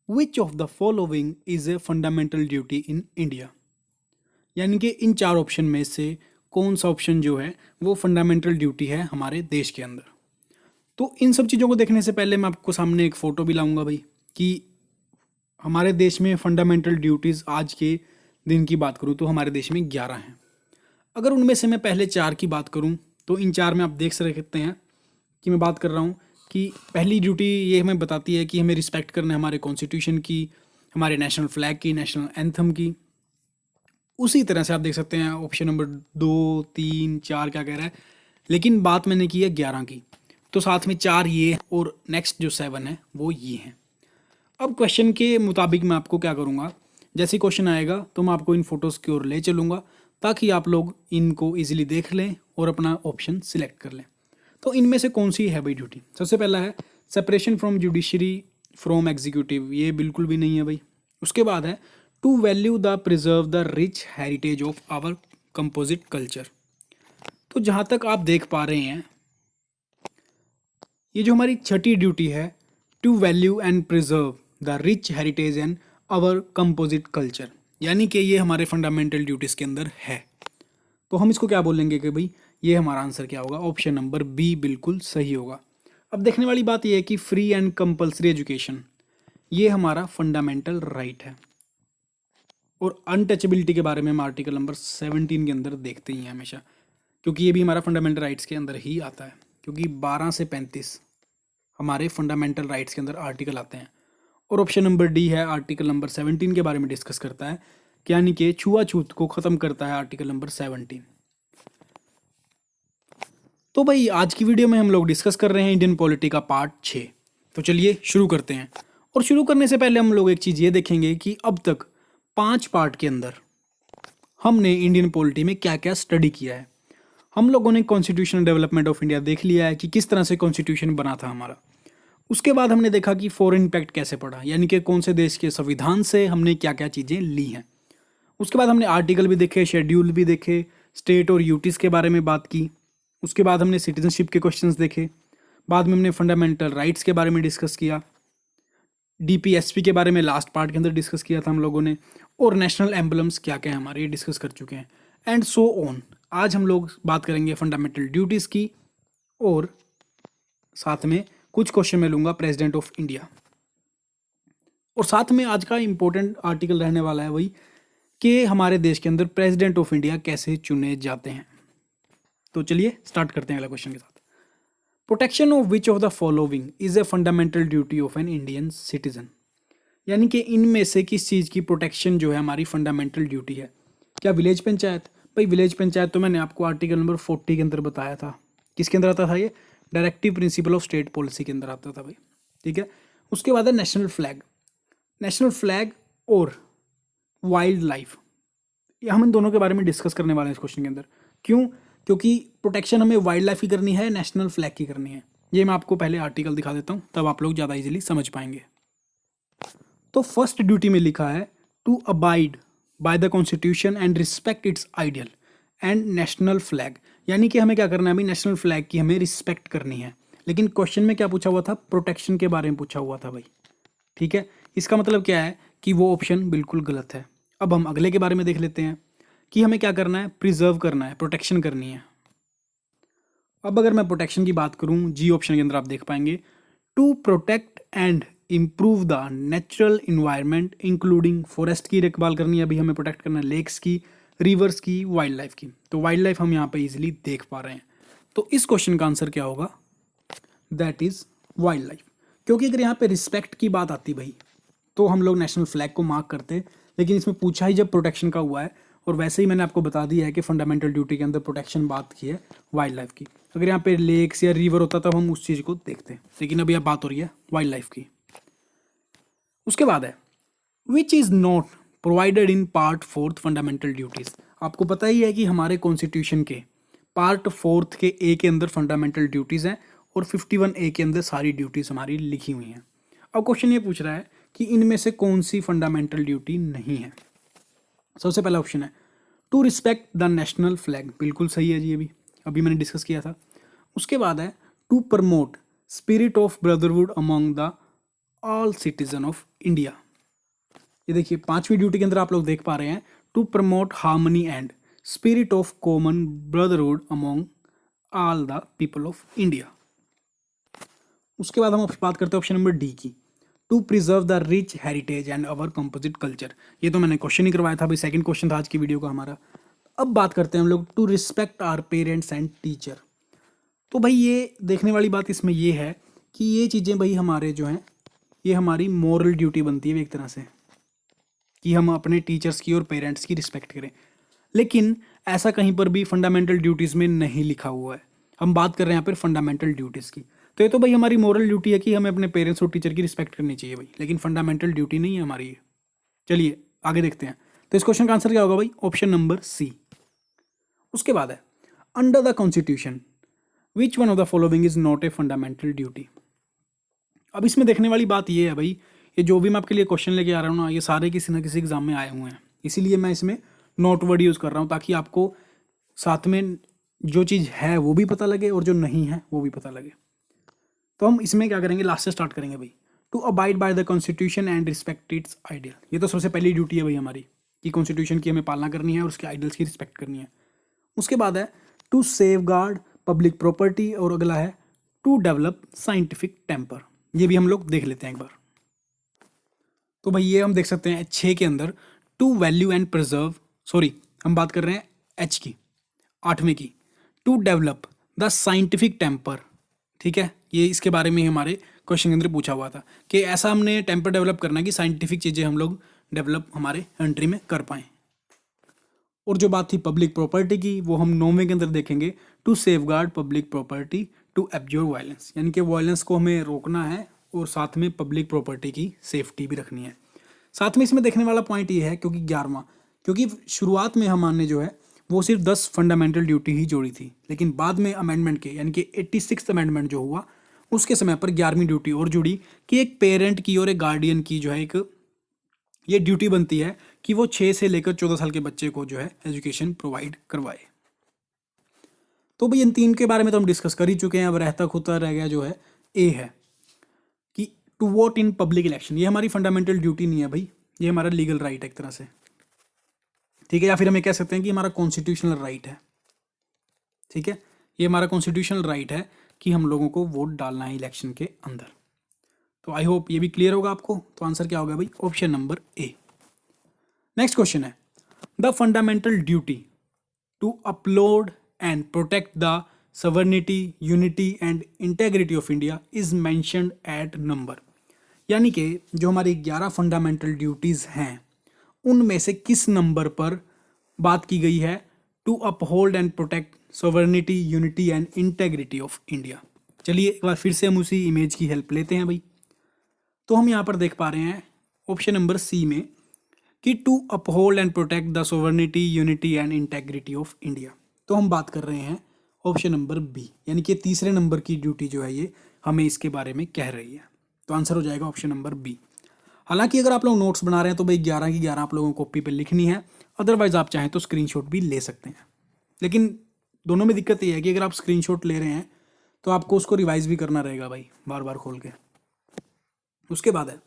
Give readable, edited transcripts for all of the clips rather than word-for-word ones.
Which of the following is a fundamental duty in India. यानी कि इन चार option में से कौन सा ऑप्शन जो है वो फंडामेंटल ड्यूटी है हमारे देश के अंदर। तो इन सब चीज़ों को देखने से पहले मैं आपको सामने एक फ़ोटो भी लाऊंगा भाई कि हमारे देश में फंडामेंटल ड्यूटीज़ आज के दिन की बात करूँ तो हमारे देश में 11 हैं। अगर उनमें से मैं पहले चार की बात करूँ तो इन चार में आप देख सकते हैं कि मैं बात कर रहा हूँ कि पहली ड्यूटी ये हमें बताती है कि हमें रिस्पेक्ट करना है हमारे कॉन्स्टिट्यूशन की, हमारे नेशनल फ्लैग की, नेशनल एंथम की। उसी तरह से आप देख सकते हैं ऑप्शन नंबर 2, 3, 4 क्या कह रहा है, लेकिन बात मैंने की है 11 की। तो साथ में 4 ये और नेक्स्ट जो 7 है वो ये हैं। अब क्वेश्चन के मुताबिक मैं आपको क्या करूँगा, जैसे क्वेश्चन आएगा तो मैं आपको इन फोटोज़ की ओर ले चलूँगा ताकि आप लोग इनको ईजिली देख लें और अपना ऑप्शन सिलेक्ट कर लें। तो इनमें से कौन सी है भाई ड्यूटी। सबसे पहला है separation from judiciary from executive, ये बिल्कुल भी नहीं है भाई। उसके बाद है to value the preserve the rich heritage of our composite culture. तो जहाँ तक आप देख पा रहे हैं ये जो हमारी छठी ड्यूटी है to value and preserve the rich heritage and our composite culture, यानी कि ये हमारे फंडामेंटल ड्यूटीज़ के अंदर है। तो हम इसको क्या बोलेंगे कि भाई ये हमारा आंसर क्या होगा, ऑप्शन नंबर बी बिल्कुल सही होगा। अब देखने वाली बात यह है कि फ्री एंड कंपलसरी एजुकेशन ये हमारा फंडामेंटल राइट है और अनटचेबिलिटी के बारे में हम आर्टिकल नंबर 17 के अंदर देखते ही हैं हमेशा, क्योंकि ये भी हमारा फंडामेंटल राइट्स के अंदर ही आता है, क्योंकि 12 से 35 हमारे फंडामेंटल राइट्स के अंदर आर्टिकल आते हैं। और ऑप्शन नंबर डी है आर्टिकल नंबर 17 के बारे में डिस्कस करता है, यानी कि छुआछूत को ख़त्म करता है आर्टिकल नंबर 17। तो भाई आज की वीडियो में हम लोग डिस्कस कर रहे हैं इंडियन पॉलिटी का पार्ट 6। तो चलिए शुरू करते हैं। और शुरू करने से पहले हम लोग एक चीज़ ये देखेंगे कि अब तक 5 पार्ट के अंदर हमने इंडियन पॉलिटी में क्या क्या स्टडी किया है। हम लोगों ने कॉन्स्टिट्यूशनल डेवलपमेंट ऑफ इंडिया देख लिया है कि किस तरह से कॉन्स्टिट्यूशन बना था हमारा। उसके बाद हमने देखा कि फॉरेन इम्पैक्ट कैसे पड़ा, यानी कि कौन से देश के संविधान से हमने क्या क्या चीज़ें ली हैं। उसके बाद हमने आर्टिकल भी देखे, शेड्यूल भी देखे, स्टेट और यूटीज़ के बारे में बात की। उसके बाद हमने सिटीजनशिप के क्वेश्चंस देखे। बाद में हमने फंडामेंटल राइट्स के बारे में डिस्कस किया। डीपीएसपी के बारे में लास्ट पार्ट के अंदर डिस्कस किया था हम लोगों ने। और नेशनल एम्बलम्स क्या क्या है हमारे, ये डिस्कस कर चुके हैं एंड सो ऑन। आज हम लोग बात करेंगे फंडामेंटल ड्यूटीज़ की और साथ में कुछ क्वेश्चन मैं लूँगा प्रेसिडेंट ऑफ इंडिया। और साथ में आज का इम्पोर्टेंट आर्टिकल रहने वाला है वही कि हमारे देश के अंदर प्रेसिडेंट ऑफ इंडिया कैसे चुने जाते हैं। तो चलिए स्टार्ट करते हैं अगला क्वेश्चन के साथ। Protection of which of the following is a fundamental duty of an Indian citizen, यानी कि इनमें से किस चीज़ की प्रोटेक्शन जो है हमारी फंडामेंटल ड्यूटी है। क्या विलेज पंचायत? भाई विलेज पंचायत तो मैंने आपको आर्टिकल नंबर 40 के अंदर बताया था। किसके अंदर आता था ये? Directive principle of state policy के अंदर आता था भाई, ठीक है। उसके बाद है नेशनल फ्लैग। नेशनल फ्लैग और वाइल्ड लाइफ, हम इन दोनों के बारे में डिस्कस करने वाले हैं इस क्वेश्चन के अंदर। क्यों? क्योंकि प्रोटेक्शन हमें वाइल्ड लाइफ की करनी है, नेशनल फ्लैग की करनी है। ये मैं आपको पहले आर्टिकल दिखा देता हूँ, तब आप लोग ज़्यादा इजीली समझ पाएंगे। तो फर्स्ट ड्यूटी में लिखा है to abide by the constitution and respect its ideal and national flag, यानी कि हमें क्या करना है अभी, नेशनल फ्लैग की हमें रिस्पेक्ट करनी है। लेकिन क्वेश्चन में क्या पूछा हुआ था? प्रोटेक्शन के बारे में पूछा हुआ था भाई, ठीक है। इसका मतलब क्या है कि वो ऑप्शन बिल्कुल गलत है। अब हम अगले के बारे में देख लेते हैं कि हमें क्या करना है, प्रिजर्व करना है, प्रोटेक्शन करनी है। अब अगर मैं प्रोटेक्शन की बात करूं, जी ऑप्शन के अंदर आप देख पाएंगे to protect and improve the natural environment including forest की देखभाल करनी है। अभी हमें प्रोटेक्ट करना है लेक्स की, रिवर्स की, वाइल्ड लाइफ की। तो वाइल्ड लाइफ हम यहाँ पे इजीली देख पा रहे हैं। तो इस क्वेश्चन का आंसर क्या होगा? That is wild life. क्योंकि अगर यहाँ पे रिस्पेक्ट की बात आती भाई तो हम लोग नेशनल फ्लैग को मार्क करते, लेकिन इसमें पूछा ही जब प्रोटेक्शन का हुआ है, और वैसे ही मैंने आपको बता दिया है कि फंडामेंटल ड्यूटी के अंदर प्रोटेक्शन बात की है वाइल्ड लाइफ की। अगर यहाँ पे लेक्स या रिवर होता तब हम उस चीज़ को देखते, लेकिन अभी अब बात हो रही है वाइल्ड लाइफ की। उसके बाद है which is not provided in part 4 fundamental duties. आपको पता ही है कि हमारे कॉन्स्टिट्यूशन के पार्ट 4 के ए के अंदर फंडामेंटल ड्यूटीज़ हैं और 51A के अंदर सारी ड्यूटीज़ हमारी लिखी हुई हैं। अब क्वेश्चन ये पूछ रहा है कि इनमें से कौन सी फंडामेंटल ड्यूटी नहीं है। सबसे पहला ऑप्शन है to respect the national flag, बिल्कुल सही है जी, अभी मैंने डिस्कस किया था। उसके बाद है to promote spirit of brotherhood among the all citizen of India. ये देखिए 5वीं ड्यूटी के अंदर आप लोग देख पा रहे हैं, to promote harmony and spirit of common brotherhood among all the people of India. उसके बाद हम बात करते हैं ऑप्शन नंबर डी की, to preserve the rich heritage and our composite culture. ये तो मैंने क्वेश्चन ही करवाया था भाई, सेकंड क्वेश्चन था आज की वीडियो का हमारा। अब बात करते हैं हम लोग, to respect our parents and teacher. तो भाई ये देखने वाली बात इसमें ये है कि ये चीज़ें भाई हमारे जो हैं, ये हमारी मॉरल ड्यूटी बनती है एक तरह से, कि हम अपने टीचर्स की और पेरेंट्स की रिस्पेक्ट करें। लेकिन ऐसा कहीं पर भी फंडामेंटल ड्यूटीज़ में नहीं लिखा हुआ है। हम बात कर रहे हैं यहाँ पर फंडामेंटल ड्यूटीज़ की, तो ये तो भाई हमारी मॉरल ड्यूटी है कि हमें अपने पेरेंट्स और टीचर की रिस्पेक्ट करनी चाहिए भाई, लेकिन फंडामेंटल ड्यूटी नहीं है हमारी ये। चलिए आगे देखते हैं। तो इस क्वेश्चन का आंसर क्या होगा भाई? Option number C. उसके बाद है, under the constitution which one of the following is not a fundamental duty. अब इसमें देखने वाली बात ये है भाई, ये जो भी मैं आपके लिए क्वेश्चन लेके आ रहा हूँ ना, ये सारे किसी ना किसी एग्जाम में आए हुए हैं, इसीलिए मैं इसमें नोट वर्ड यूज़ कर रहा हूँ, ताकि आपको साथ में जो चीज़ है वो भी पता लगे और जो नहीं है वो भी पता लगे। तो हम इसमें क्या करेंगे, लास्ट से स्टार्ट करेंगे भाई। To abide by the constitution and respect its ideal. ये तो सबसे पहली ड्यूटी है भाई हमारी, कि कॉन्स्टिट्यूशन की हमें पालना करनी है और उसके आइडियल्स की रिस्पेक्ट करनी है। उसके बाद है, to safeguard public property, और अगला है टू डेवलप साइंटिफिक टेम्पर। ये भी हम लोग देख लेते हैं एक बार। तो भाई ये हम देख सकते हैं 6 के अंदर, to value and preserve, sorry हम बात कर रहे हैं एच की, 8वें की, to develop the scientific temper. ठीक है, ये इसके बारे में हमारे क्वेश्चन के अंदर पूछा हुआ था कि ऐसा हमने टेम्पर डेवलप करना है कि साइंटिफिक चीज़ें हम लोग डेवलप हमारे कंट्री में कर पाएँ। और जो बात थी पब्लिक प्रॉपर्टी की, वो हम 9वें के अंदर देखेंगे, to safeguard public property to abjure violence, यानी कि वायलेंस को हमें रोकना है और साथ में पब्लिक प्रॉपर्टी की सेफ्टी भी रखनी है। साथ में इसमें देखने वाला पॉइंट ये है, क्योंकि 11वां, क्योंकि शुरुआत में हमने जो है वो सिर्फ 10 फंडामेंटल ड्यूटी ही जोड़ी थी, लेकिन बाद में अमेंडमेंट के, यानी कि 86th अमेंडमेंट जो हुआ उसके समय पर 11वीं ड्यूटी और जुड़ी, कि एक पेरेंट की और एक गार्डियन की जो है एक ये ड्यूटी बनती है कि वो 6 से लेकर 14 साल के बच्चे को जो है एजुकेशन प्रोवाइड करवाए। तो भाई इन 3 के बारे में तो हम डिस्कस कर ही चुके हैं। अब रहता खुता रह गया जो है ए है, कि to vote in public election. ये हमारी फंडामेंटल ड्यूटी नहीं है भाई, ये हमारा लीगल राइट है एक तरह से, ठीक है, या फिर हम ये कह सकते हैं कि हमारा कॉन्स्टिट्यूशनल राइट है। ठीक है, ये हमारा कॉन्स्टिट्यूशनल राइट है कि हम लोगों को वोट डालना है इलेक्शन के अंदर। तो आई होप ये भी क्लियर होगा आपको। तो आंसर क्या होगा भाई? Option number A. Next question है, the fundamental duty to upload and protect the sovereignty, unity and integrity of India is mentioned at number. यानी कि जो हमारी 11 फंडामेंटल ड्यूटीज़ हैं उनमें से किस नंबर पर बात की गई है, to uphold and protect sovereignty, unity and integrity of India. चलिए एक बार फिर से हम उसी इमेज की हेल्प लेते हैं भाई। तो हम यहाँ पर देख पा रहे हैं ऑप्शन नंबर सी में कि to uphold and protect the sovereignty, unity and integrity of India. तो हम बात कर रहे हैं ऑप्शन नंबर बी, यानी कि तीसरे नंबर की ड्यूटी जो है ये हमें इसके बारे में कह रही है। तो आंसर हो जाएगा ऑप्शन नंबर बी। हालांकि अगर आप लोग नोट्स बना रहे हैं तो भाई 11 की 11 आप लोगों को कॉपी पे लिखनी है, अदरवाइज आप चाहें तो स्क्रीनशॉट भी ले सकते हैं। लेकिन दोनों में दिक्कत ये है कि अगर आप स्क्रीनशॉट ले रहे हैं तो आपको उसको रिवाइज भी करना रहेगा भाई, बार बार खोल के। उसके बाद है,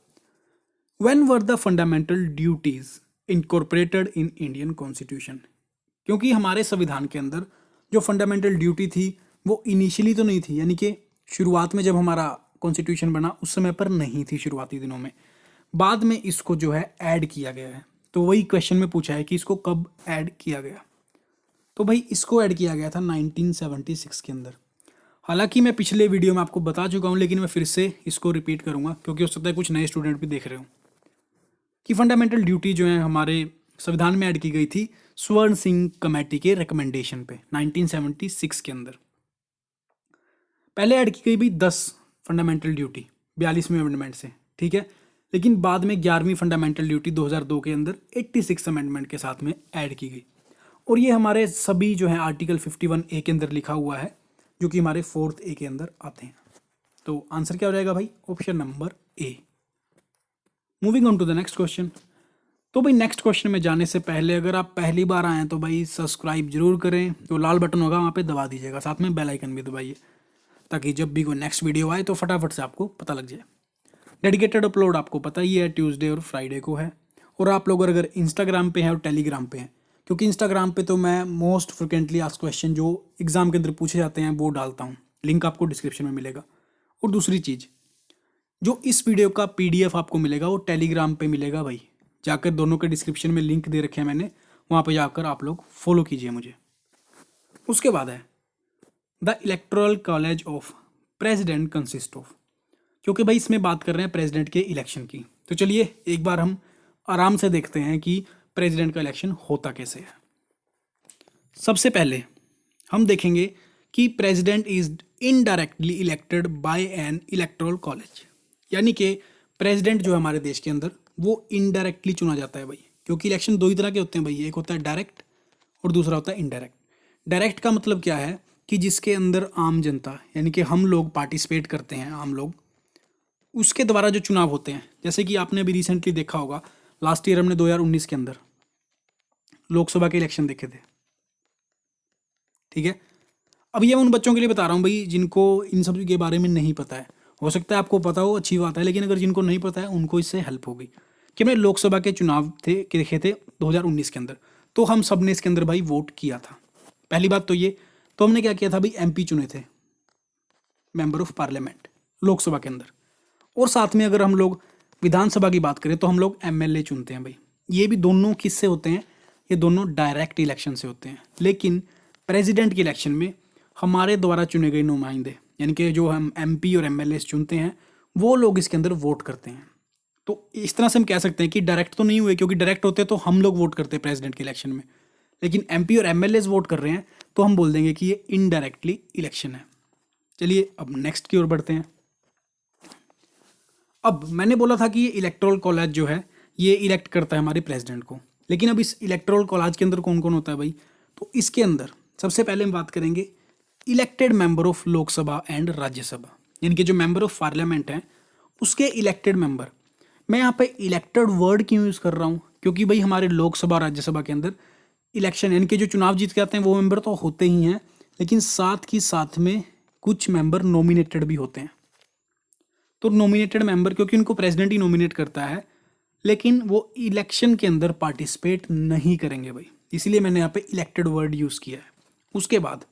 when were the fundamental duties incorporated in Indian constitution. क्योंकि हमारे संविधान के अंदर जो फंडामेंटल ड्यूटी थी वो इनिशियली तो नहीं थी, यानी कि शुरुआत में जब हमारा कॉन्स्टिट्यूशन बना उस समय पर नहीं थी शुरुआती दिनों में, बाद में इसको जो है ऐड किया गया है। तो वही क्वेश्चन में पूछा है कि इसको कब ऐड किया गया। तो भाई इसको ऐड किया गया था 1976 के अंदर। हालांकि मैं पिछले वीडियो में आपको बता चुका हूँ, लेकिन मैं फिर से इसको रिपीट करूँगा क्योंकि हो सकता है कुछ नए स्टूडेंट भी देख रहे हो, कि फंडामेंटल ड्यूटी जो है हमारे संविधान में ऐड की गई थी स्वर्ण सिंह कमेटी के रिकमेंडेशन पे 1976 के अंदर। पहले ऐड की गई भी 10 फंडामेंटल ड्यूटी 42वें अमेंडमेंट से, ठीक है, लेकिन बाद में 11वीं फंडामेंटल ड्यूटी 2002 के अंदर 86 अमेंडमेंट के साथ में ऐड की गई। और ये हमारे सभी जो है आर्टिकल 51A के अंदर लिखा हुआ है, जो कि हमारे 4th A के अंदर आते हैं। तो आंसर क्या हो जाएगा भाई? Option number A. Moving on to the next question. तो भाई नेक्स्ट क्वेश्चन में जाने से पहले अगर आप पहली बार आए हैं तो भाई सब्सक्राइब जरूर करें, तो लाल बटन होगा वहाँ पे दबा दीजिएगा, साथ में बेल आइकन भी दबाइए ताकि जब भी कोई नेक्स्ट वीडियो आए तो फटाफट से आपको पता लग जाए। डेडिकेटेड अपलोड आपको पता ही है ट्यूसडे और फ्राइडे को है। और आप लोग अगर इंस्टाग्राम पे हैं और टेलीग्राम पे हैं, क्योंकि इंस्टाग्राम पे तो मैं मोस्ट फ्रिक्वेंटली आस्क्ड क्वेश्चन जो एग्जाम के अंदर पूछे जाते हैं वो डालता हूँ, लिंक आपको डिस्क्रिप्शन में मिलेगा। और दूसरी चीज़, जो इस वीडियो का पीडीएफ आपको मिलेगा वो टेलीग्राम पे मिलेगा भाई, जाकर दोनों के डिस्क्रिप्शन में लिंक दे रखे हैं मैंने, वहाँ पे जाकर आप लोग फॉलो कीजिए मुझे। उसके बाद है the electoral college of president consist of, क्योंकि भाई इसमें बात कर रहे हैं प्रेसिडेंट के इलेक्शन की, तो चलिए एक बार हम आराम से देखते हैं कि प्रेसिडेंट का इलेक्शन होता कैसे है। सबसे पहले हम देखेंगे कि president is indirectly elected by N electoral college, यानी कि प्रेसिडेंट जो है हमारे देश के अंदर वो इनडायरेक्टली चुना जाता है भाई, क्योंकि इलेक्शन दो ही तरह के होते हैं भाई, एक होता है डायरेक्ट और दूसरा होता है इनडायरेक्ट। डायरेक्ट का मतलब क्या है कि जिसके अंदर आम जनता यानी कि हम लोग पार्टिसिपेट करते हैं, आम लोग, उसके द्वारा जो चुनाव होते हैं। जैसे कि आपने अभी रिसेंटली देखा होगा, लास्ट ईयर हमने 2019 के अंदर लोकसभा के इलेक्शन देखे थे, ठीक है। अब ये मैं उन बच्चों के लिए बता रहा हूँ भाई जिनको इन सब के बारे में नहीं पता है, हो सकता है आपको पता हो, अच्छी बात है, लेकिन अगर जिनको नहीं पता है उनको इससे हेल्प होगी कि हमने लोकसभा के चुनाव देखे थे 2019 के अंदर, तो हम सब ने इसके अंदर भाई वोट किया था। पहली बात तो ये, तो हमने क्या किया था भाई, एमपी चुने थे, मेंबर ऑफ पार्लियामेंट, लोकसभा के अंदर। और साथ में अगर हम लोग विधानसभा की बात करें तो हम लोग एमएलए चुनते हैं भाई। ये भी दोनों किससे होते हैं, ये दोनों डायरेक्ट इलेक्शन से होते हैं। लेकिन प्रेसिडेंट के इलेक्शन में हमारे द्वारा चुने गए नुमाइंदे, यानी कि जो हम एमपी और एमएलए चुनते हैं, वो लोग इसके अंदर वोट करते हैं। तो इस तरह से हम कह सकते हैं कि डायरेक्ट तो नहीं हुए, क्योंकि डायरेक्ट होते तो हम लोग वोट करते हैं प्रेसिडेंट के इलेक्शन में, लेकिन एमपी और एमएलए वोट कर रहे हैं तो हम बोल देंगे कि ये इनडायरेक्टली इलेक्शन है। चलिए अब नेक्स्ट की ओर बढ़ते हैं। अब मैंने बोला था कि ये इलेक्टोरल कॉलेज जो है ये इलेक्ट करता है हमारे प्रेसिडेंट को, लेकिन अब इस इलेक्टोरल कॉलेज के अंदर कौन कौन होता है भाई, तो इसके अंदर सबसे पहले हम बात करेंगे elected member of Lok Sabha and Rajya Sabha, यानी कि जो मेंबर ऑफ पार्लियामेंट हैं उसके इलेक्टेड मेंबर। मैं यहाँ पे इलेक्टेड वर्ड क्यों यूज़ कर रहा हूँ, क्योंकि भाई हमारे लोकसभा राज्यसभा के अंदर इलेक्शन यानी कि जो चुनाव जीत के आते हैं वो मेंबर तो होते ही हैं, लेकिन साथ ही साथ में कुछ मेंबर नॉमिनेटेड भी होते हैं। तो नॉमिनेटेड मेंबर, क्योंकि उनको प्रेसिडेंट ही नॉमिनेट करता है, लेकिन वो इलेक्शन के अंदर पार्टिसिपेट नहीं करेंगे भाई, इसीलिए मैंने यहाँ पे इलेक्टेड वर्ड यूज़ किया है। उसके बाद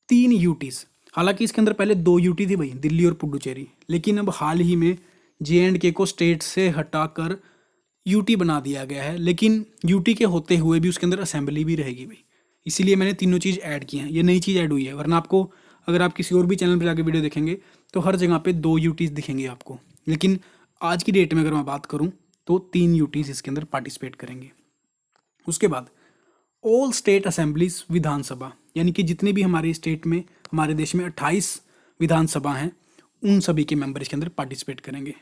3 यूटीज, हालांकि इसके अंदर पहले 2 यूटी थी भाई, दिल्ली और पुडुचेरी, लेकिन अब हाल ही में JNK को स्टेट से हटाकर यूटी बना दिया गया है, लेकिन यूटी के होते हुए भी उसके अंदर असेंबली भी रहेगी भाई, इसीलिए मैंने तीनों चीज़ ऐड की हैं। ये नई चीज़ ऐड हुई है, वरना आपको अगर आप किसी और भी चैनल पर जाकर वीडियो देखेंगे तो हर जगह पे 2 यूटीज दिखेंगे आपको, लेकिन आज की डेट में अगर मैं बात करूं तो 3 यूटीज इसके अंदर पार्टिसिपेट करेंगे। उसके बाद ऑल स्टेट असेंबलीज विधानसभा, यानी कि जितने भी हमारे स्टेट में, हमारे देश में 28 विधानसभा हैं, उन सभी के मेंबर इसके अंदर पार्टिसिपेट करेंगे।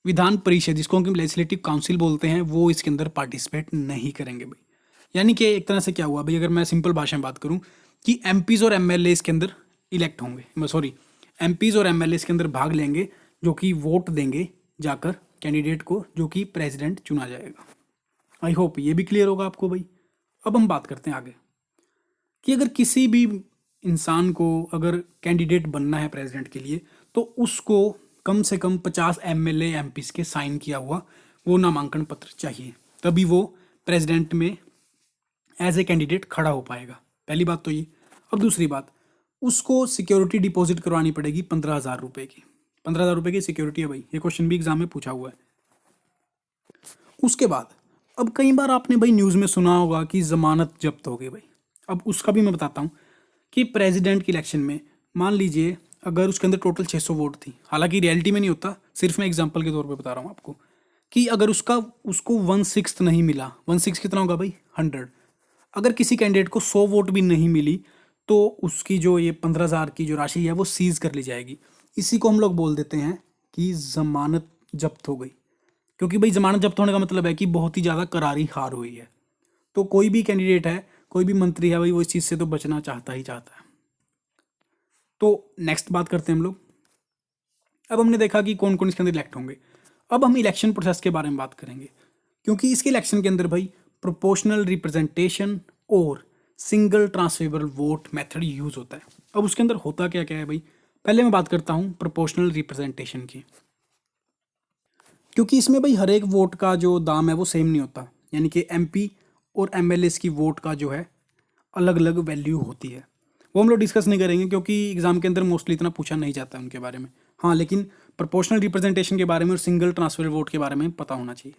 विधान परिषद, जिसको हम लेजिस्लेटिव काउंसिल बोलते हैं, वो इसके अंदर पार्टिसिपेट नहीं करेंगे भाई। यानी कि एक तरह से क्या हुआ भाई, अगर मैं सिंपल भाषा में बात करूं कि एमपीज और एमएलए इसके अंदर इलेक्ट होंगे, सॉरी एमपीज और एमएलए इसके अंदर भाग लेंगे, जो कि वोट देंगे जाकर कैंडिडेट को जो कि प्रेसिडेंट चुना जाएगा। आई होप ये भी क्लियर होगा आपको भाई। अब हम बात करते हैं आगे कि अगर किसी भी इंसान को अगर कैंडिडेट बनना है प्रेसिडेंट के लिए, तो उसको कम से कम 50 एमएलए एमपीज के साइन किया हुआ वो नामांकन पत्र चाहिए, तभी वो प्रेसिडेंट में एज ए कैंडिडेट खड़ा हो पाएगा। पहली बात तो ये। अब दूसरी बात, उसको सिक्योरिटी डिपॉजिट करवानी पड़ेगी 15,000 रुपये की। 15,000 रुपये की सिक्योरिटी है भाई, ये क्वेश्चन भी एग्जाम में पूछा हुआ है। उसके बाद अब कई बार आपने भाई न्यूज़ में सुना होगा कि ज़मानत जब्त हो गई भाई। अब उसका भी मैं बताता हूँ कि प्रेसिडेंट के इलेक्शन में मान लीजिए अगर उसके अंदर टोटल 600 वोट थी, हालांकि रियलिटी में नहीं होता, सिर्फ मैं एग्जांपल के तौर पे बता रहा हूँ आपको, कि अगर उसको 1/6 नहीं मिला, 1/6 कितना होगा भाई, 100। अगर किसी कैंडिडेट को 100 वोट भी नहीं मिली तो उसकी जो ये 15,000 की जो राशि है वो सीज कर ली जाएगी। इसी को हम लोग बोल देते हैं कि जमानत जब्त हो गई, क्योंकि भाई जमानत जब्त होने का मतलब है कि बहुत ही ज़्यादा करारी हार हुई है। तो कोई भी कैंडिडेट है, कोई भी मंत्री है भाई, वो इस चीज़ से तो बचना चाहता ही चाहता है। तो नेक्स्ट बात करते हैं हम लोग। अब हमने देखा कि कौन कौन इसके अंदर इलेक्ट होंगे। अब हम इलेक्शन प्रोसेस के बारे में बात करेंगे, क्योंकि इसके इलेक्शन के अंदर भाई प्रोपोर्शनल रिप्रेजेंटेशन और single transferable vote method use होता है। अब उसके अंदर होता क्या क्या है भाई, पहले मैं बात करता हूँ प्रोपोर्शनल रिप्रेजेंटेशन की। क्योंकि इसमें भाई हर एक वोट का जो दाम है वो सेम नहीं होता, यानी कि एमपी और एमएलएस की वोट का जो है अलग अलग वैल्यू होती है। वो हम लोग डिस्कस नहीं करेंगे क्योंकि एग्जाम के अंदर मोस्टली इतना पूछा नहीं जाता है उनके बारे में। हाँ, लेकिन प्रोपोर्शनल रिप्रेजेंटेशन के बारे में और सिंगल ट्रांसफर वोट के बारे में पता होना चाहिए।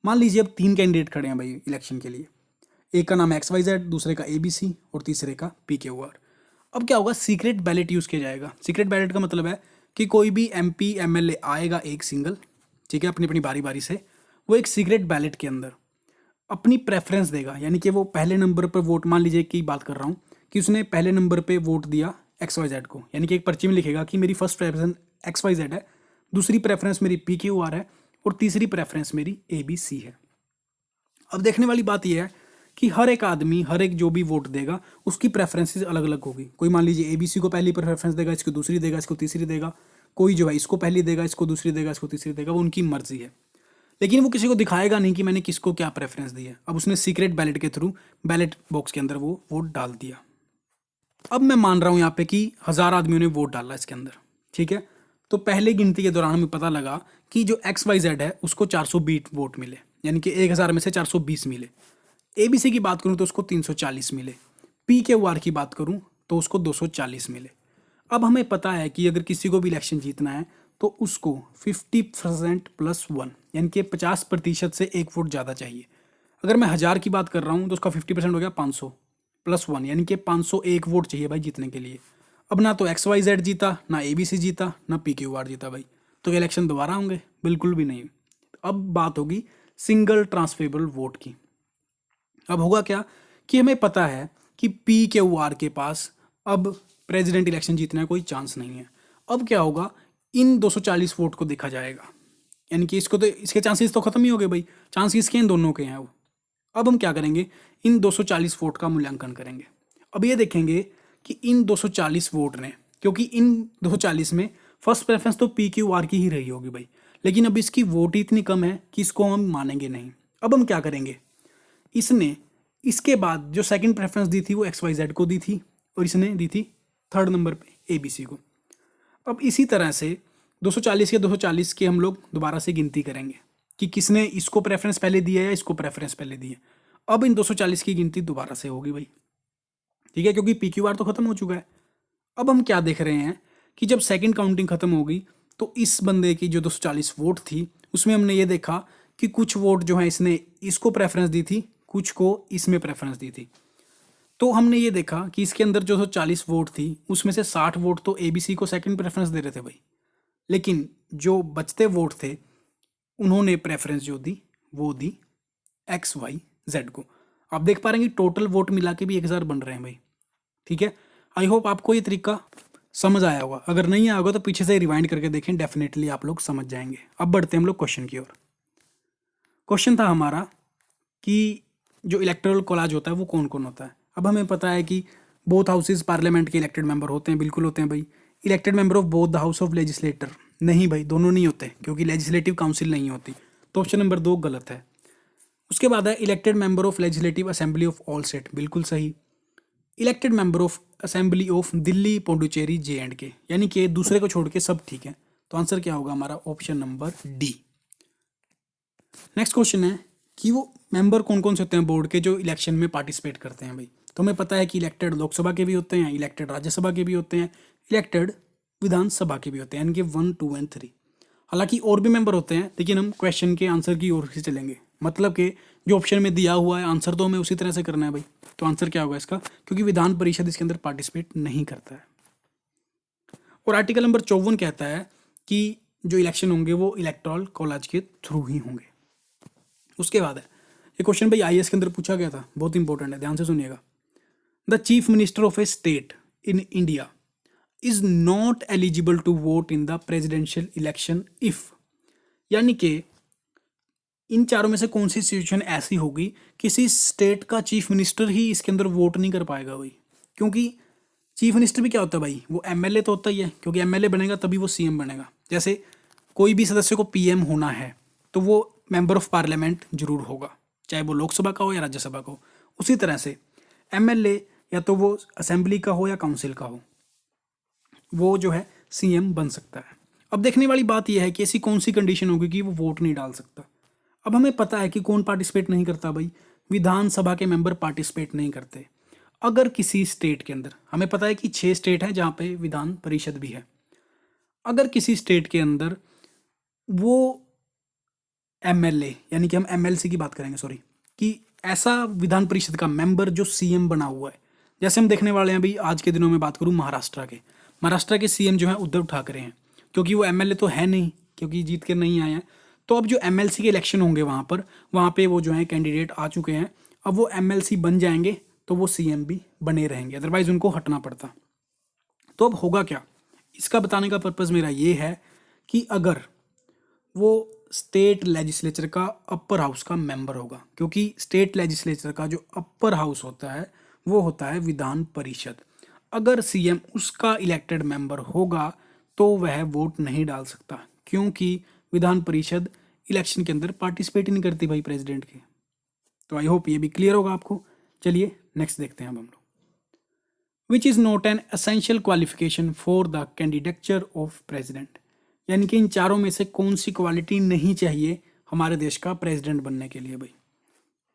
मान लीजिए अब 3 कैंडिडेट खड़े हैं भाई इलेक्शन के लिए, एक का नाम है XYZ, दूसरे का ABC और तीसरे का PQR। अब क्या होगा, सीक्रेट बैलेट यूज़ किया जाएगा। सीक्रेट बैलेट का मतलब है कि कोई भी MP MLA आएगा एक सिंगल, ठीक है, अपनी अपनी बारी बारी से, वो एक सीक्रेट बैलेट के अंदर अपनी प्रेफरेंस देगा, यानी कि वो पहले नंबर पर वोट, मान लीजिए कि बात कर रहा हूँ कि उसने पहले नंबर पे वोट दिया XYZ को, यानी कि एक पर्ची में लिखेगा कि मेरी फर्स्ट प्रेफरेंस XYZ है, दूसरी प्रेफरेंस मेरी PQR है और तीसरी प्रेफरेंस मेरी ABC है। अब देखने वाली बात यह है कि हर एक आदमी, हर एक जो भी वोट देगा उसकी प्रेफरेंसेस अलग अलग होगी। कोई मान लीजिए ABC को पहली प्रेफरेंस देगा, इसको दूसरी देगा, इसको तीसरी देगा, कोई जो है इसको पहली देगा, इसको दूसरी देगा, इसको तीसरी देगा, वो उनकी मर्जी है। लेकिन वो किसी को दिखाएगा नहीं कि मैंने किसको क्या प्रेफरेंस दी है। अब उसने सीक्रेट बैलेट के थ्रू बैलेट बॉक्स के अंदर वो वोट डाल दिया। अब मैं मान रहा हूँ यहाँ पे कि 1000 आदमियों ने वोट डाला इसके अंदर, ठीक है। तो पहले गिनती के दौरान हमें पता लगा कि जो XYZ है उसको 420 वोट मिले, यानी कि 1000 में से 420 मिले। ABC की बात करूँ तो उसको 340 मिले। PQR की बात करूँ तो उसको 240 मिले। अब हमें पता है कि अगर किसी को भी इलेक्शन जीतना है तो उसको 50% + 1, यानी कि 50% से एक वोट ज़्यादा चाहिए। अगर मैं 1000 की बात कर रहा हूँ तो उसका 50% हो गया 500 + 1, यानी कि 501 वोट चाहिए भाई जीतने के लिए। अब ना तो XYZ जीता, ना ABC जीता, ना PQR जीता भाई, तो क्या इलेक्शन दोबारा होंगे? बिल्कुल भी नहीं। अब बात होगी सिंगल ट्रांसफरेबल वोट की। अब होगा क्या कि हमें पता है कि PQR के पास अब प्रेसिडेंट इलेक्शन जीतने का कोई चांस नहीं है। अब क्या होगा, इन 240 वोट को देखा जाएगा, यानी कि इसको तो, इसके चांसेस तो खत्म ही हो गए भाई, चांस किसके, इन दोनों के हैं। अब हम क्या करेंगे, इन 240 वोट का मूल्यांकन करेंगे। अब ये देखेंगे कि इन 240 वोट ने, क्योंकि इन 240 में फर्स्ट प्रेफरेंस तो PQR की ही रही होगी भाई, लेकिन अब इसकी वोट ही इतनी कम है कि इसको हम मानेंगे नहीं। अब हम क्या करेंगे, इसने इसके बाद जो सेकंड प्रेफरेंस दी थी वो XYZ को दी थी और इसने दी थी थर्ड नंबर पे ABC को। अब इसी तरह से 240 के 240 की हम लोग दोबारा से गिनती करेंगे कि किसने इसको प्रेफरेंस पहले दिया या इसको प्रेफरेंस पहले दी है। अब इन 240 की गिनती दोबारा से होगी भाई, ठीक है, क्योंकि PQR तो खत्म हो चुका है। अब हम क्या देख रहे हैं कि जब सेकंड काउंटिंग खत्म होगी तो इस बंदे की जो 240 वोट थी उसमें हमने ये देखा कि कुछ वोट जो है इसने इसको प्रेफरेंस दी थी, कुछ को इसमें प्रेफरेंस दी थी। तो हमने ये देखा कि इसके अंदर जो 40 वोट थी उसमें से 60 वोट तो ABC को सेकंड प्रेफरेंस दे रहे थे भाई, लेकिन जो बचते वोट थे उन्होंने प्रेफरेंस जो दी वो दी XYZ को। आप देख पा रहे हैं कि टोटल वोट मिला के भी 1000 बन रहे हैं भाई, ठीक है। आई होप आपको ये तरीका समझ आया होगा, अगर नहीं आया होगा तो पीछे से रिवाइंड करके देखें, डेफिनेटली आप लोग समझ जाएंगे। अब बढ़ते हैं हम लोग क्वेश्चन की ओर। क्वेश्चन था हमारा कि जो इलेक्टोरल कॉलेज होता है वो कौन कौन होता है। अब हमें पता है कि बोथ हाउसेज पार्लियामेंट के इलेक्टेड मेंबर होते हैं, बिल्कुल होते हैं भाई। Elected member of both the house of legislator, नहीं भाई, दोनों नहीं होते क्योंकि लेजिस्लेटिव काउंसिल नहीं होती, तो ऑप्शन नंबर 2 गलत है। उसके बाद है elected member of legislative assembly of all state, बिल्कुल सही। Elected member of assembly of Delhi Pondicherry J&K, यानी कि दूसरे को छोड़ के सब ठीक है, तो आंसर क्या होगा हमारा, option number D। Next question है कि वो मेंबर कौन कौन से होते हैं बोर्ड के जो इलेक्शन में पार्टिसिपेट करते हैं भाई। तो हमें पता है कि इलेक्टेड लोकसभा के भी होते हैं, इलेक्टेड राज्यसभा के भी होते हैं, इलेक्टेड विधानसभा के भी होते हैं, यानी कि 1, 2 और 3। हालांकि और भी मेंबर होते हैं, लेकिन हम क्वेश्चन के आंसर की ओर से चलेंगे, मतलब कि जो ऑप्शन में दिया हुआ है आंसर तो हमें उसी तरह से करना है भाई। तो आंसर क्या होगा इसका, क्योंकि विधान परिषद इसके अंदर पार्टिसिपेट नहीं करता है। और आर्टिकल नंबर 54 कहता है कि जो इलेक्शन होंगे वो इलेक्टोरल कॉलेज के थ्रू ही होंगे। उसके बाद है ये क्वेश्चन भाई IAS के अंदर पूछा गया था, बहुत इंपॉर्टेंट है, ध्यान से सुनिएगा। The chief minister of a state in India is not eligible to vote in the presidential election if, यानी कि इन चारों में से कौन सी सिचुएशन ऐसी होगी किसी स्टेट का चीफ मिनिस्टर ही इसके अंदर वोट नहीं कर पाएगा भाई। क्योंकि चीफ मिनिस्टर भी क्या होता है भाई, वो MLA तो होता ही है, क्योंकि MLA बनेगा तभी वो CM बनेगा। जैसे कोई भी सदस्य को PM होना है तो वो मेंबर ऑफ पार्लियामेंट जरूर होगा, चाहे वो लोकसभा का हो या राज्यसभा का हो। उसी तरह से MLA या तो वो असेंबली का हो या काउंसिल का हो, वो जो है CM बन सकता है। अब देखने वाली बात यह है कि ऐसी कौन सी कंडीशन होगी कि वो वोट नहीं डाल सकता। अब हमें पता है कि कौन पार्टिसिपेट नहीं करता भाई, विधानसभा के मेंबर पार्टिसिपेट नहीं करते। अगर किसी स्टेट के अंदर, हमें पता है कि 6 स्टेट हैं जहाँ पे विधान परिषद भी है, अगर किसी स्टेट के अंदर वो एमएलए, यानी कि हम एमएलसी की बात करेंगे, सॉरी, कि ऐसा विधान परिषद का मेंबर जो सीएम बना हुआ है, जैसे हम देखने वाले हैं भाई आज के दिनों में बात करूं महाराष्ट्र के सीएम जो है उद्धव ठाकरे हैं, क्योंकि वो एमएलए तो है नहीं, क्योंकि जीत के नहीं आए हैं। तो अब जो एमएलसी के इलेक्शन होंगे वहाँ पे वो जो है कैंडिडेट आ चुके हैं, अब वो एमएलसी बन जाएंगे तो वो सीएम भी बने रहेंगे, अदरवाइज उनको हटना पड़ता। तो अब होगा क्या, इसका बताने का पर्पज़ मेरा ये है कि अगर वो स्टेट लेजिस्लेचर का अपर हाउस का मेंबर होगा, क्योंकि स्टेट लेजिस्लेचर का जो अपर हाउस होता है वो होता है विधान परिषद, अगर सीएम उसका इलेक्टेड मेंबर होगा तो वह वोट नहीं डाल सकता, क्योंकि विधान परिषद इलेक्शन के अंदर पार्टिसिपेट ही नहीं करती भाई प्रेसिडेंट के। तो आई होप ये भी क्लियर होगा आपको। चलिए नेक्स्ट देखते हैं अब हम लोग, which is not an essential qualification for the candidature of president, यानी कि इन चारों में से कौन सी क्वालिटी नहीं चाहिए हमारे देश का प्रेसिडेंट बनने के लिए। भाई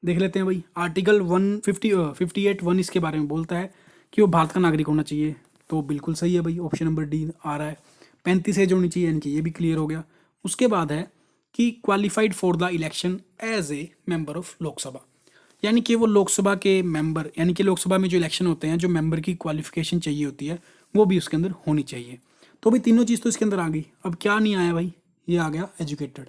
देख लेते हैं भाई, आर्टिकल 158(1) इसके बारे में बोलता है कि वो भारत का नागरिक होना चाहिए, तो बिल्कुल सही है भाई, ऑप्शन नंबर डी आ रहा है। 35 एज होनी चाहिए, यानी कि ये भी क्लियर हो गया। उसके बाद है कि qualified for the election as a member of Lok Sabha, यानी कि वो लोकसभा के मेंबर, यानी कि लोकसभा में जो इलेक्शन होते हैं जो मेंबर की क्वालिफिकेशन चाहिए होती है वो भी उसके अंदर होनी चाहिए। तो भाई तीनों चीज़ तो इसके अंदर आ गई। अब क्या नहीं आया भाई, ये आ गया एजुकेटेड।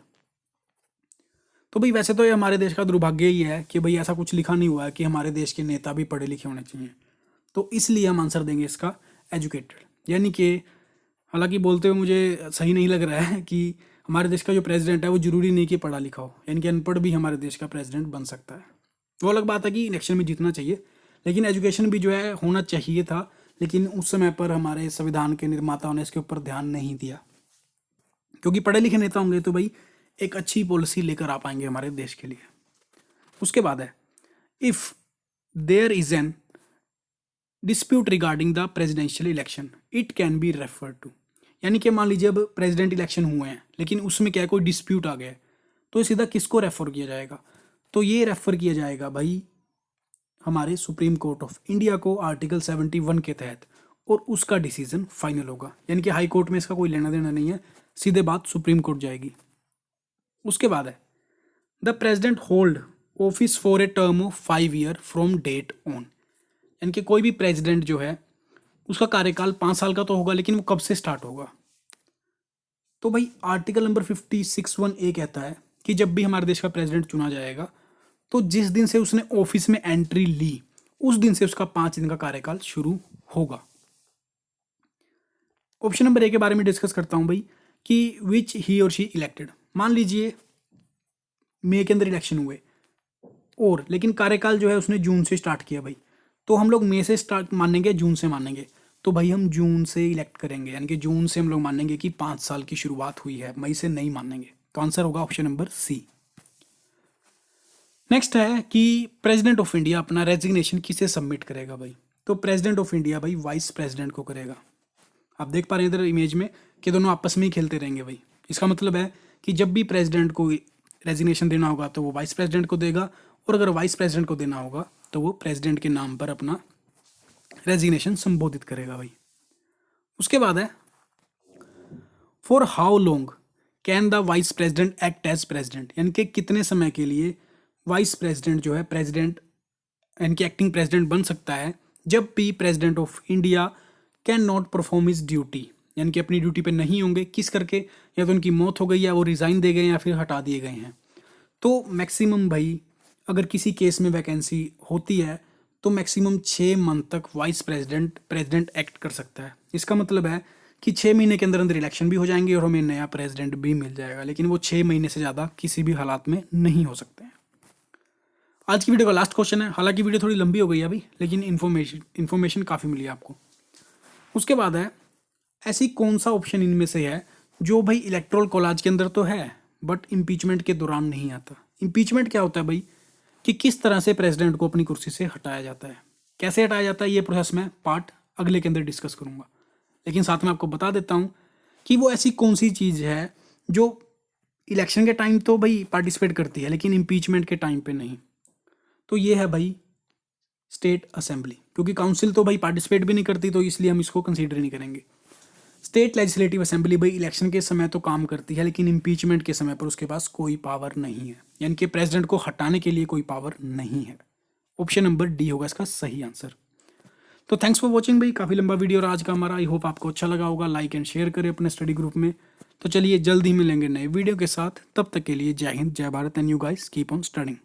तो भाई वैसे तो ये हमारे देश का दुर्भाग्य ही है कि भाई ऐसा कुछ लिखा नहीं हुआ है कि हमारे देश के नेता भी पढ़े लिखे होने चाहिए, तो इसलिए हम आंसर देंगे इसका एजुकेटेड। यानी कि हालांकि बोलते हुए मुझे सही नहीं लग रहा है कि हमारे देश का जो प्रेसिडेंट है वो जरूरी नहीं कि पढ़ा लिखा हो, यानी कि अनपढ़ भी हमारे देश का प्रेसिडेंट बन सकता है। वो अलग बात है कि इलेक्शन में जीतना चाहिए, लेकिन एजुकेशन भी जो है होना चाहिए था, लेकिन उस समय पर हमारे संविधान के निर्माताओं ने इसके ऊपर ध्यान नहीं दिया, क्योंकि पढ़े लिखे नेता होंगे तो भाई एक अच्छी पॉलिसी लेकर आ पाएंगे हमारे देश के लिए। उसके बाद है, if there is an dispute regarding the presidential election it can be refer to, यानी कि मान लीजिए अब प्रेसिडेंट इलेक्शन हुए हैं लेकिन उसमें क्या है, कोई डिस्प्यूट आ गया है, तो सीधा किसको रेफर किया जाएगा, तो ये रेफर किया जाएगा भाई हमारे सुप्रीम कोर्ट ऑफ इंडिया को आर्टिकल 71 के तहत, और उसका डिसीजन फाइनल होगा, यानी कि हाई कोर्ट में इसका कोई लेना देना नहीं है, सीधे बात सुप्रीम कोर्ट जाएगी। उसके बाद है, the president hold office for a term of 5 year from date on, यानी कि कोई भी प्रेसिडेंट जो है उसका कार्यकाल 5 साल का तो होगा, लेकिन वो कब से स्टार्ट होगा। तो भाई आर्टिकल नंबर 56(1) कहता है कि जब भी हमारे देश का प्रेसिडेंट चुना जाएगा तो जिस दिन से उसने ऑफिस में एंट्री ली उस दिन से उसका 5 दिन का कार्यकाल शुरू होगा। ऑप्शन नंबर ए के बारे में डिस्कस करता हूं भाई, कि विच ही और शी इलेक्टेड। मान लीजिए मई के अंदर इलेक्शन हुए और लेकिन कार्यकाल जो है उसने जून से स्टार्ट किया भाई, तो हम लोग मई से स्टार्ट मानेंगे, जून से मानेंगे, तो भाई हम जून से इलेक्ट करेंगे, यानी कि जून से हम लोग मानेंगे कि 5 साल की शुरुआत हुई है, मई से नहीं मानेंगे। तो आंसर होगा ऑप्शन नंबर सी। नेक्स्ट है कि प्रेसिडेंट ऑफ इंडिया अपना रेजिग्नेशन किसे सबमिट करेगा भाई, तो प्रेसिडेंट ऑफ इंडिया भाई वाइस प्रेसिडेंट को करेगा। आप देख पा रहे हैं इधर इमेज में कि दोनों आपस में ही खेलते रहेंगे भाई। इसका मतलब है कि जब भी प्रेसिडेंट को रेजिग्नेशन देना होगा तो वो वाइस प्रेसिडेंट को देगा, और अगर वाइस प्रेसिडेंट को देना होगा तो वो प्रेसिडेंट के नाम पर अपना रेजिग्नेशन संबोधित करेगा भाई। उसके बाद है, for how long can the vice president act as president, यानी कि कितने समय के लिए वाइस प्रेसिडेंट जो है प्रेसिडेंट यानी कि एक्टिंग प्रेसिडेंट बन सकता है जब भी president of India can not perform his duty, यानी कि अपनी ड्यूटी पे नहीं होंगे, किस करके, या तो उनकी मौत हो गई या वो रिज़ाइन दे गए या फिर हटा दिए गए हैं। तो मैक्सिमम भाई अगर किसी केस में वैकेंसी होती है तो मैक्सिमम 6 मंथ तक वाइस प्रेसिडेंट एक्ट कर सकता है। इसका मतलब है कि 6 महीने के अंदर अंदर इलेक्शन भी हो जाएंगे और हमें नया प्रेसिडेंट भी मिल जाएगा, लेकिन वो 6 महीने से ज़्यादा किसी भी हालात में नहीं हो सकते हैं। आज की वीडियो का लास्ट क्वेश्चन है, हालांकि वीडियो थोड़ी लंबी हो गई है अभी, लेकिन इन्फॉर्मेशन काफ़ी मिली है आपको। उसके बाद है, ऐसी कौन सा ऑप्शन इनमें से है जो भाई इलेक्टोरल कॉलेज के अंदर तो है बट इम्पीचमेंट के दौरान नहीं आता। इम्पीचमेंट क्या होता है भाई, कि किस तरह से प्रेसिडेंट को अपनी कुर्सी से हटाया जाता है, कैसे हटाया जाता है, ये प्रोसेस मैं पार्ट अगले के अंदर डिस्कस करूंगा। लेकिन साथ में आपको बता देता हूँ कि वो ऐसी कौन सी चीज़ है जो इलेक्शन के टाइम तो भाई पार्टिसिपेट करती है लेकिन इम्पीचमेंट के टाइम पे नहीं। तो ये है भाई स्टेट असेंबली, क्योंकि काउंसिल तो भाई पार्टिसिपेट भी नहीं करती तो इसलिए हम इसको कंसीडर नहीं करेंगे। स्टेट लेजिस्लेटिव असेंबली भाई इलेक्शन के समय तो काम करती है लेकिन इम्पीचमेंट के समय पर उसके पास कोई पावर नहीं है, यानी कि प्रेसिडेंट को हटाने के लिए कोई पावर नहीं है। ऑप्शन नंबर डी होगा इसका सही आंसर। तो थैंक्स फॉर वॉचिंग भाई, काफ़ी लंबा वीडियो रहा आज का हमारा। आई होप आपको अच्छा लगा होगा। लाइक एंड शेयर करें अपने स्टडी ग्रुप में। तो चलिए जल्द ही मिलेंगे नए वीडियो के साथ, तब तक के लिए जय हिंद, जय Bharat and you guys keep on studying.